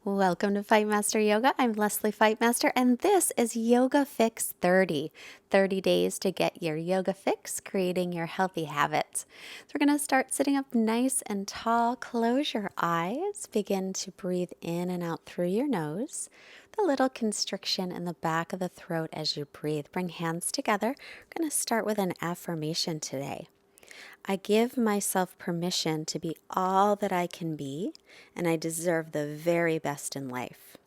Welcome to Fightmaster Yoga. I'm Lesley Fightmaster, and this is Yoga Fix 30. 30 days to get your yoga fix, creating your healthy habits. So we're going to start sitting up nice and tall. Close your eyes. Begin to breathe in and out through your nose. The little constriction in the back of the throat as you breathe. Bring hands together. We're going to start with an affirmation today. I give myself permission to be all that I can be, and I deserve the very best in life.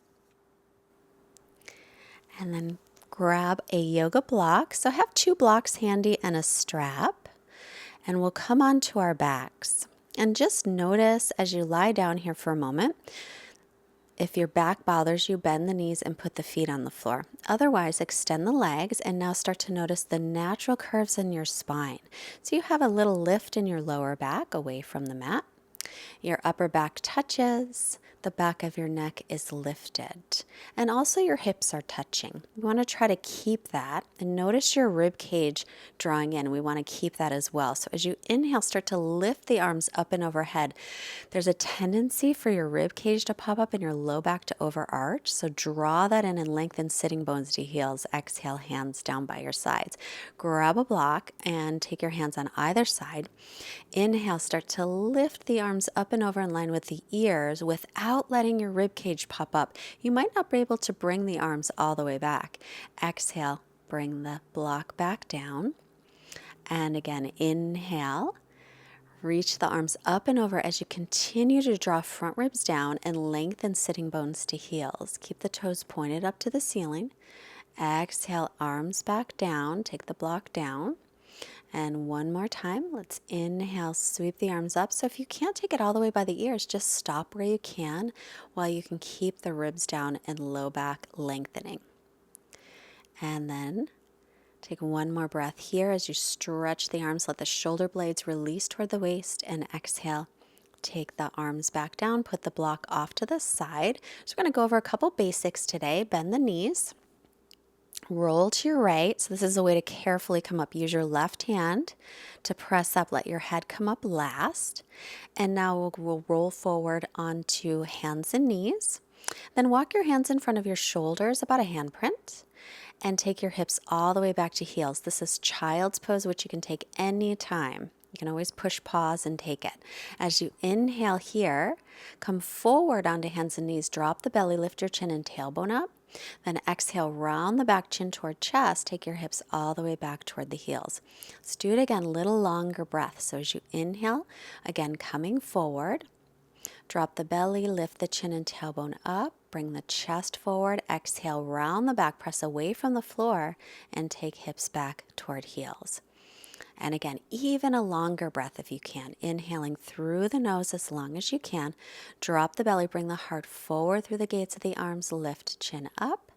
And then grab a yoga block. So have 2 blocks handy and a strap, and we'll come onto our backs. And just notice as you lie down here for a moment, if your back bothers you, bend the knees and put the feet on the floor. Otherwise, extend the legs and now start to notice the natural curves in your spine. So you have a little lift in your lower back away from the mat. Your upper back touches, the back of your neck is lifted, and also your hips are touching. We want to try to keep that, and notice your rib cage drawing in. We want to keep that as well. So as you inhale, start to lift the arms up and overhead. There's a tendency for your rib cage to pop up and your low back to overarch, so draw that in and lengthen sitting bones to heels. Exhale, hands down by your sides. Grab a block and take your hands on either side. Inhale, start to lift the arms up and over in line with the ears without letting your rib cage pop up. You might not be able to bring the arms all the way back. Exhale, bring the block back down. And again, inhale, reach the arms up and over as you continue to draw front ribs down and lengthen sitting bones to heels. Keep the toes pointed up to the ceiling. Exhale, arms back down, take the block down. And one more time, let's inhale, sweep the arms up. So if you can't take it all the way by the ears, just stop where you can while you can keep the ribs down and low back lengthening. And then take one more breath here as you stretch the arms. Let the shoulder blades release toward the waist and exhale. Take the arms back down, put the block off to the side. So we're going to go over a couple basics today. Bend the knees. Roll to your right. So this is a way to carefully come up. Use your left hand to press up. Let your head come up last. And now we'll roll forward onto hands and knees. Then walk your hands in front of your shoulders, about a handprint, and take your hips all the way back to heels. This is child's pose, which you can take any time. You can always push pause and take it. As you inhale here, come forward onto hands and knees. Drop the belly, lift your chin and tailbone up. Then exhale, round the back, chin toward chest. Take your hips all the way back toward the heels. Let's do it again, little longer breath. So as you inhale, again, coming forward. Drop the belly, lift the chin and tailbone up. Bring the chest forward. Exhale, round the back, press away from the floor, and take hips back toward heels. And again, even a longer breath if you can. Inhaling through the nose as long as you can. Drop the belly, bring the heart forward through the gates of the arms, lift chin up.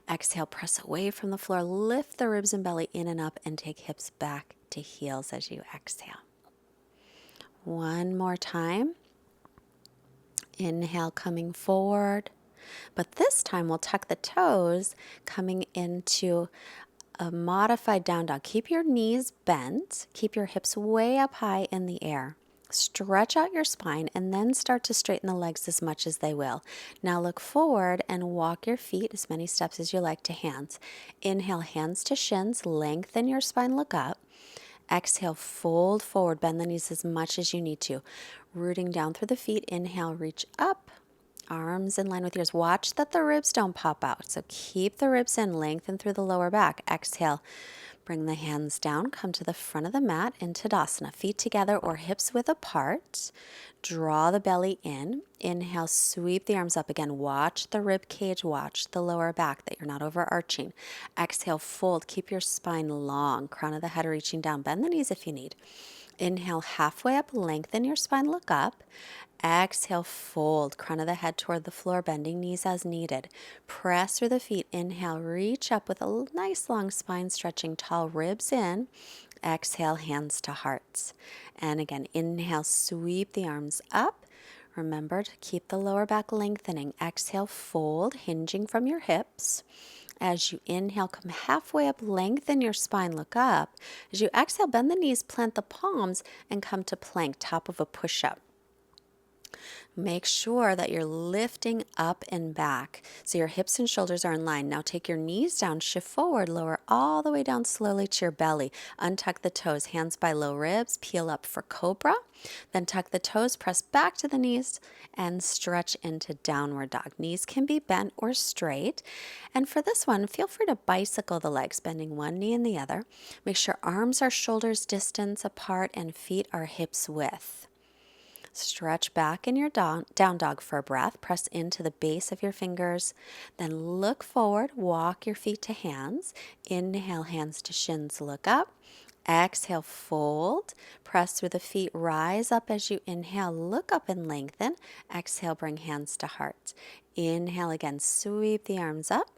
Exhale, press away from the floor, lift the ribs and belly in and up, and take hips back to heels as you exhale. One more time. Inhale, coming forward. But this time we'll tuck the toes, coming into a modified down dog. Keep your knees bent. Keep your hips way up high in the air. Stretch out your spine and then start to straighten the legs as much as they will. Now look forward and walk your feet as many steps as you like to hands. Inhale, hands to shins. Lengthen your spine, look up. Exhale, fold forward. Bend the knees as much as you need to. Rooting down through the feet. Inhale, reach up. Arms in line with yours. Watch that the ribs don't pop out. So keep the ribs in, lengthen through the lower back. Exhale, bring the hands down, come to the front of the mat in Tadasana. Feet together or hips width apart. Draw the belly in. Inhale, sweep the arms up again. Watch the rib cage, watch the lower back that you're not overarching. Exhale, fold. Keep your spine long. Crown of the head reaching down. Bend the knees if you need. Inhale, halfway up, lengthen your spine, look up. Exhale, fold, crown of the head toward the floor, bending knees as needed. Press through the feet. Inhale, reach up with a nice long spine stretching, tall ribs in. Exhale, hands to hearts. And again, inhale, sweep the arms up. Remember to keep the lower back lengthening. Exhale, fold, hinging from your hips. As you inhale, come halfway up, lengthen your spine, look up. As you exhale, bend the knees, plant the palms, and come to plank, top of a push-up. Make sure that you're lifting up and back so your hips and shoulders are in line. Now take your knees down, shift forward, lower all the way down slowly to your belly. Untuck the toes, hands by low ribs, peel up for cobra. Then tuck the toes, press back to the knees, and stretch into downward dog. Knees can be bent or straight. And for this one, feel free to bicycle the legs, bending one knee and the other. Make sure arms are shoulders distance apart and feet are hips width. Stretch back in your down dog for a breath. Press into the base of your fingers. Then look forward. Walk your feet to hands. Inhale, hands to shins. Look up. Exhale, fold. Press through the feet. Rise up as you inhale. Look up and lengthen. Exhale, bring hands to heart. Inhale again. Sweep the arms up.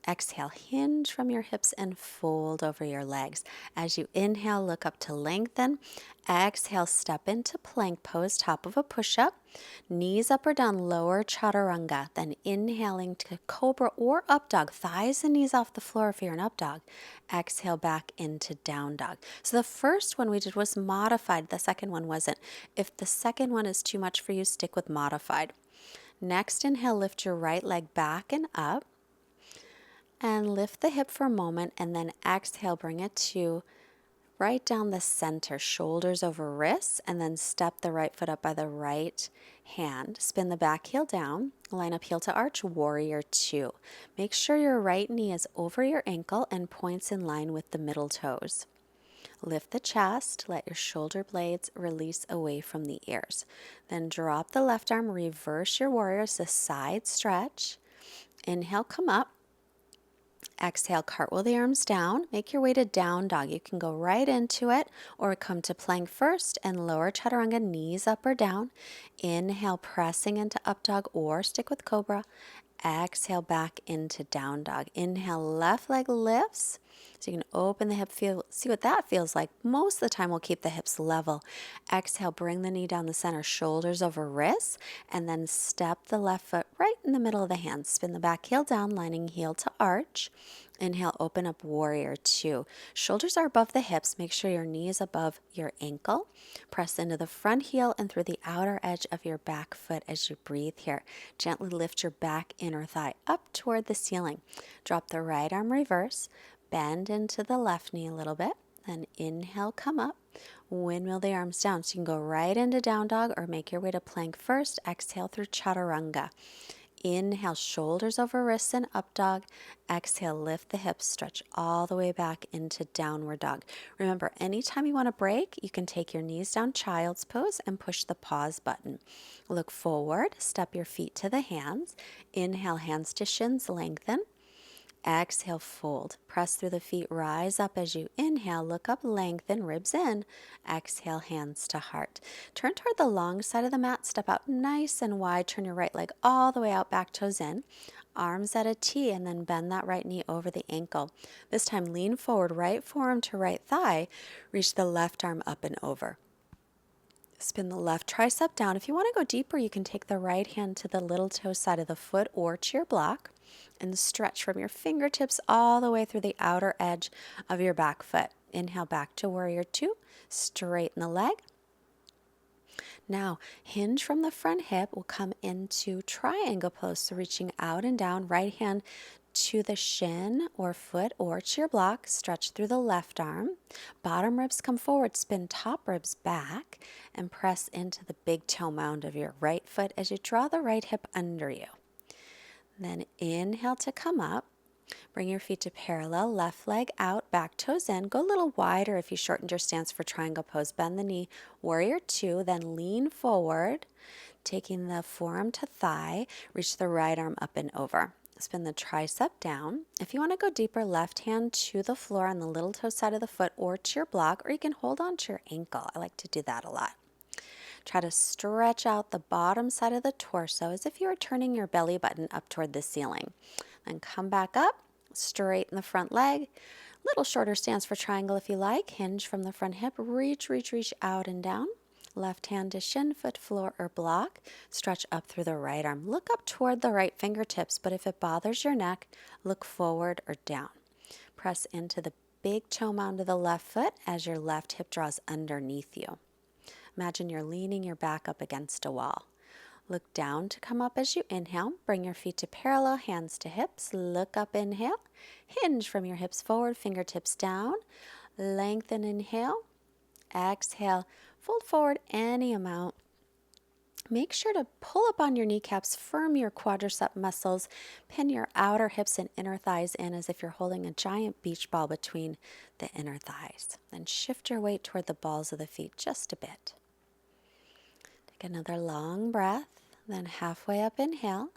Exhale, hinge from your hips and fold over your legs. As you inhale, look up to lengthen. Exhale, step into plank pose, top of a push-up. Knees up or down, lower chaturanga. Then inhaling to cobra or up dog. Thighs and knees off the floor if you're an up dog. Exhale back into down dog. So the first one we did was modified. The second one wasn't. If the second one is too much for you, stick with modified. Next, inhale, lift your right leg back and up. And lift the hip for a moment, and then exhale, bring it to right down the center, shoulders over wrists, and then step the right foot up by the right hand. Spin the back heel down, line up heel to arch, warrior two. Make sure your right knee is over your ankle and points in line with the middle toes. Lift the chest, let your shoulder blades release away from the ears. Then drop the left arm, reverse your warrior, it's a side stretch. Inhale, come up. Exhale, cartwheel the arms down. Make your way to down dog. You can go right into it or come to plank first and lower chaturanga, knees up or down. Inhale, pressing into up dog or stick with cobra. Exhale, back into down dog. Inhale, left leg lifts. So you can open the hip, see what that feels like. Most of the time we'll keep the hips level. Exhale, bring the knee down the center, shoulders over wrists, and then step the left foot right in the middle of the hands. Spin the back heel down, lining heel to arch. Inhale, open up warrior two. Shoulders are above the hips. Make sure your knee is above your ankle. Press into the front heel and through the outer edge of your back foot as you breathe here. Gently lift your back inner thigh up toward the ceiling. Drop the right arm reverse. Bend into the left knee a little bit. Then inhale, come up. Windmill the arms down. So you can go right into down dog or make your way to plank first. Exhale through chaturanga. Inhale, shoulders over wrists and up dog. Exhale, lift the hips, stretch all the way back into downward dog. Remember, anytime you want to break, you can take your knees down, child's pose, and push the pause button. Look forward, step your feet to the hands. Inhale, hands to shins, lengthen. Exhale, fold. Press through the feet, rise up as you inhale, look up, lengthen, ribs in. Exhale, hands to heart. Turn toward the long side of the mat, step out nice and wide, turn your right leg all the way out, back toes in. Arms at a T, and then bend that right knee over the ankle. This time, lean forward, right forearm to right thigh, reach the left arm up and over. Spin the left tricep down. If you want to go deeper, you can take the right hand to the little toe side of the foot or to your block and stretch from your fingertips all the way through the outer edge of your back foot. Inhale back to warrior two. Straighten the leg. Now, hinge from the front hip. We'll come into triangle pose. So reaching out and down, right hand to the shin or foot or to your block. Stretch through the left arm. Bottom ribs come forward. Spin top ribs back and press into the big toe mound of your right foot as you draw the right hip under you. Then inhale to come up. Bring your feet to parallel, left leg out, back toes in. Go a little wider if you shortened your stance for triangle pose. Bend the knee, warrior two, then lean forward, taking the forearm to thigh. Reach the right arm up and over. Spin the tricep down. If you want to go deeper, left hand to the floor on the little toe side of the foot or to your block, or you can hold on to your ankle. I like to do that a lot. Try to stretch out the bottom side of the torso as if you were turning your belly button up toward the ceiling. Then come back up, straighten the front leg. Little shorter stance for triangle if you like. Hinge from the front hip. Reach out and down. Left hand to shin, foot, floor, or block. Stretch up through the right arm. Look up toward the right fingertips, but if it bothers your neck, look forward or down. Press into the big toe mound of the left foot as your left hip draws underneath you. Imagine you're leaning your back up against a wall. Look down to come up as you inhale. Bring your feet to parallel, hands to hips. Look up, inhale. Hinge from your hips forward, fingertips down. Lengthen, inhale. Exhale, fold forward any amount. Make sure to pull up on your kneecaps, firm your quadricep muscles, pin your outer hips and inner thighs in as if you're holding a giant beach ball between the inner thighs. Then shift your weight toward the balls of the feet just a bit. Take another long breath, then halfway up, inhale.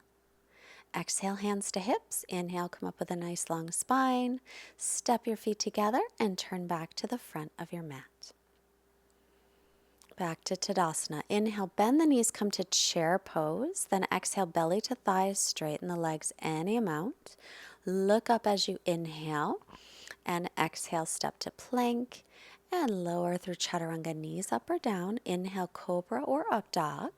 Exhale, hands to hips. Inhale, come up with a nice long spine. Step your feet together and turn back to the front of your mat. Back to Tadasana. Inhale, bend the knees, come to chair pose. Then exhale, belly to thighs, straighten the legs any amount. Look up as you inhale. And exhale, step to plank. And lower through chaturanga, knees up or down. Inhale, cobra or up dog.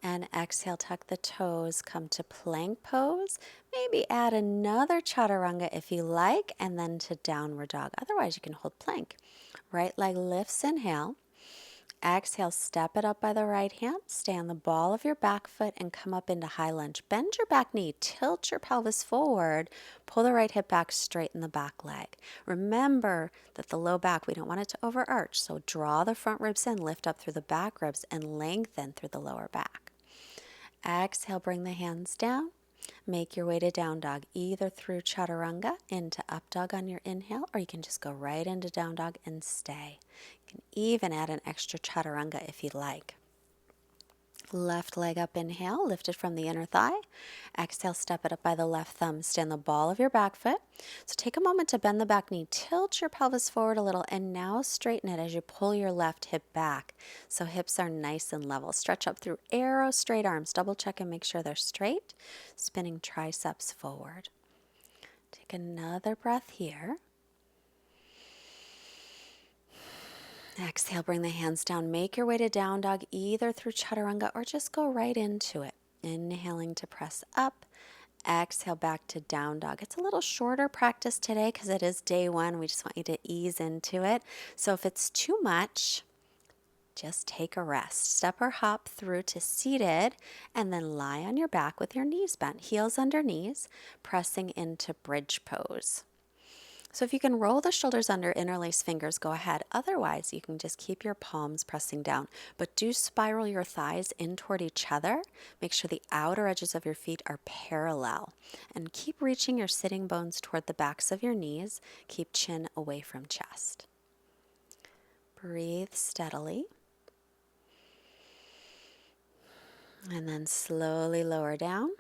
And exhale, tuck the toes, come to plank pose. Maybe add another chaturanga if you like, and then to downward dog. Otherwise, you can hold plank. Right leg lifts, inhale. Exhale, step it up by the right hand. Stay on the ball of your back foot and come up into high lunge. Bend your back knee, tilt your pelvis forward, pull the right hip back, straighten the back leg. Remember that the low back, we don't want it to overarch, so draw the front ribs in, lift up through the back ribs, and lengthen through the lower back. Exhale, bring the hands down. Make your way to down dog, either through chaturanga into up dog on your inhale, or you can just go right into down dog and stay. You can even add an extra chaturanga if you'd like. Left leg up, inhale, lift it from the inner thigh. Exhale, step it up by the left thumb. Stand the ball of your back foot. So take a moment to bend the back knee, tilt your pelvis forward a little, and now straighten it as you pull your left hip back. So hips are nice and level. Stretch up through arrow, straight arms. Double check and make sure they're straight. Spinning triceps forward. Take another breath here. Exhale, bring the hands down. Make your way to down dog, either through chaturanga or just go right into it. Inhaling to press up. Exhale, back to down dog. It's a little shorter practice today because it is day one. We just want you to ease into it. So if it's too much, just take a rest. Step or hop through to seated and then lie on your back with your knees bent, heels under knees, pressing into bridge pose. So if you can roll the shoulders under, interlace fingers, go ahead. Otherwise, you can just keep your palms pressing down. But do spiral your thighs in toward each other. Make sure the outer edges of your feet are parallel. And keep reaching your sitting bones toward the backs of your knees. Keep chin away from chest. Breathe steadily. And then slowly lower down.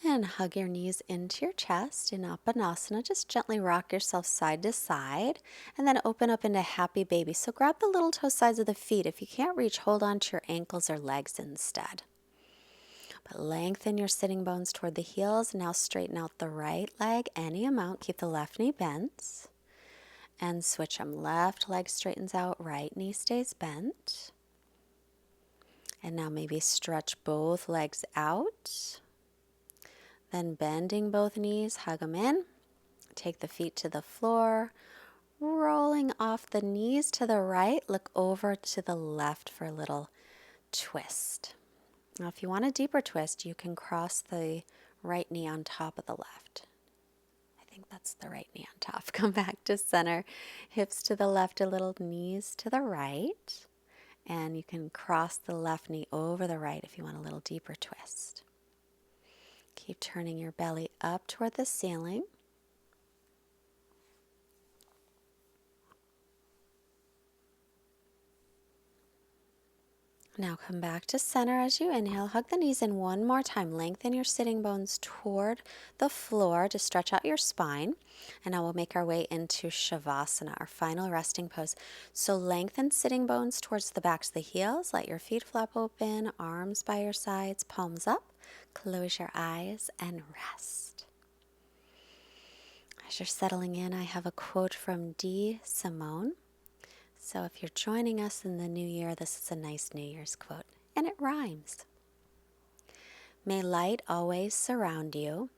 And hug your knees into your chest in Apanasana. Just gently rock yourself side to side and then open up into happy baby. So grab the little toe sides of the feet. If you can't reach, hold on to your ankles or legs instead. But lengthen your sitting bones toward the heels. Now straighten out the right leg any amount. Keep the left knee bent. And switch them. Left leg straightens out, right knee stays bent. And now maybe stretch both legs out. Then bending both knees, hug them in. Take the feet to the floor. Rolling off the knees to the right, look over to the left for a little twist. Now, if you want a deeper twist, you can cross the right knee on top of the left. I think that's the right knee on top. Come back to center. Hips to the left a little, knees to the right. And you can cross the left knee over the right if you want a little deeper twist. Keep turning your belly up toward the ceiling. Now come back to center as you inhale. Hug the knees in one more time. Lengthen your sitting bones toward the floor to stretch out your spine. And now we'll make our way into Shavasana, our final resting pose. So lengthen sitting bones towards the backs of the heels. Let your feet flap open, arms by your sides, palms up. Close your eyes and rest. As you're settling in, I have a quote from D. Simone. So if you're joining us in the new year, this is a nice New Year's quote, and it rhymes. May light always surround you,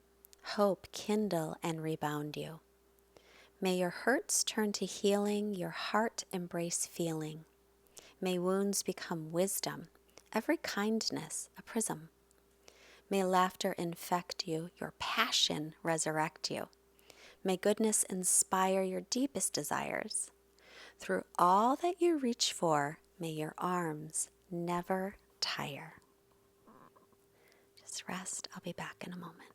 hope kindle and rebound you. May your hurts turn to healing, your heart embrace feeling. May wounds become wisdom, every kindness a prism. May laughter infect you, your passion resurrect you. May goodness inspire your deepest desires. Through all that you reach for, may your arms never tire. Just rest. I'll be back in a moment.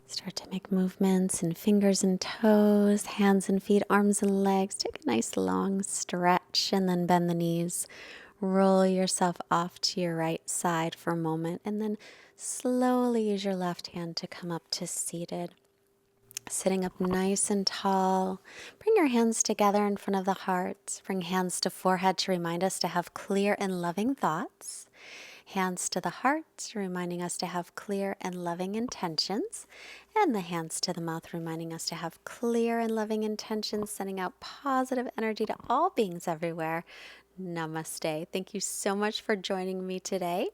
Start to make movements in fingers and toes, hands and feet, arms and legs. Take a nice long stretch and then bend the knees. Roll yourself off to your right side for a moment and then slowly use your left hand to come up to seated. Sitting up nice and tall. Bring your hands together in front of the heart. Bring hands to forehead to remind us to have clear and loving thoughts. Hands to the heart, reminding us to have clear and loving intentions. And the hands to the mouth, reminding us to have clear and loving intentions, sending out positive energy to all beings everywhere. Namaste. Thank you so much for joining me today.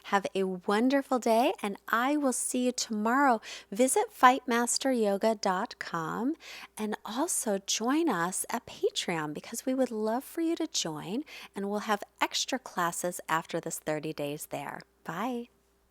Have a wonderful day, and I will see you tomorrow. Visit fightmasteryoga.com and also join us at Patreon because we would love for you to join, and we'll have extra classes after this 30 days there. Bye.